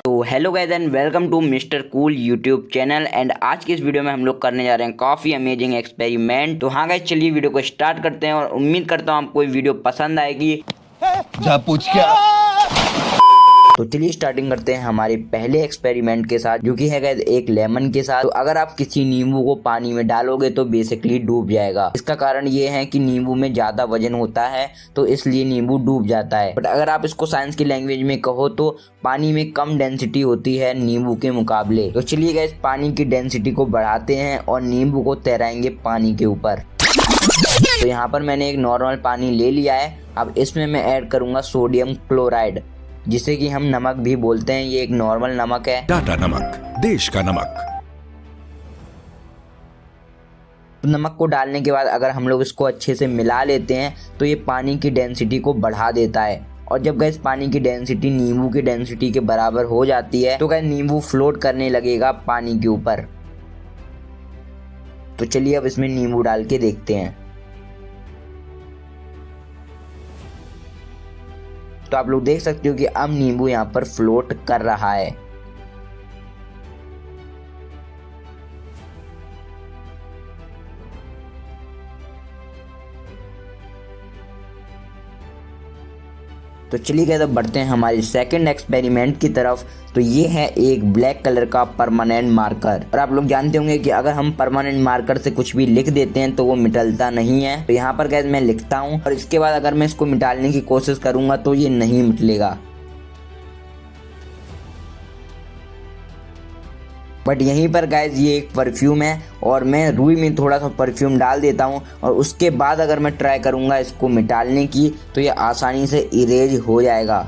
तो hello guys and welcome to mister cool YouTube channel. And आज की इस वीडियो में हम लोग करने जा रहे हैं काफ़ी अमेजिंग एक्सपेरिमेंट। तो हाँ गाइस, चलिए वीडियो को स्टार्ट करते हैं और उम्मीद करता हूँ आपको ये वीडियो पसंद आएगी। जा पूछ क्या। तो चलिए स्टार्टिंग करते हैं हमारे पहले एक्सपेरिमेंट के साथ, जो कि है गाइस एक लेमन के साथ। तो अगर आप किसी नींबू को पानी में डालोगे तो बेसिकली डूब जाएगा। इसका कारण ये है कि नींबू में ज्यादा वजन होता है, तो इसलिए नींबू डूब जाता है। बट अगर आप इसको साइंस की लैंग्वेज में कहो तो पानी में कम डेंसिटी होती है नींबू के मुकाबले। तो चलिए गाइस पानी की डेंसिटी को बढ़ाते हैं और नींबू को तैराएंगे पानी के ऊपर। तो यहाँ पर मैंने एक नॉर्मल पानी ले लिया है। अब इसमें मैं ऐड करूंगा सोडियम क्लोराइड, जिसे कि हम नमक भी बोलते हैं। ये एक नॉर्मल नमक है, टाटा नमक, देश का नमक। तो नमक को डालने के बाद अगर हम लोग इसको अच्छे से मिला लेते हैं तो ये पानी की डेंसिटी को बढ़ा देता है। और जब गैस पानी की डेंसिटी नींबू की डेंसिटी के बराबर हो जाती है तो गैस नींबू फ्लोट करने लगेगा पानी के ऊपर। तो चलिए अब इसमें नींबू डाल के देखते हैं। तो आप लोग देख सकते हो कि अब नींबू यहाँ पर फ्लोट कर रहा है। तो चलिए गाइस अब बढ़ते हैं हमारी सेकंड एक्सपेरिमेंट की तरफ। तो ये है एक ब्लैक कलर का परमानेंट मार्कर। और आप लोग जानते होंगे कि अगर हम परमानेंट मार्कर से कुछ भी लिख देते हैं तो वो मिटलता नहीं है। तो यहाँ पर गाइस मैं लिखता हूँ और इसके बाद अगर मैं इसको मिटाने की कोशिश करूंगा तो ये नहीं मिटलेगा। बट यहीं पर गाइज ये एक परफ्यूम है और मैं रुई में थोड़ा सा परफ्यूम डाल देता हूँ और उसके बाद अगर मैं ट्राई करूँगा इसको मिटाने की तो ये आसानी से इरेज हो जाएगा।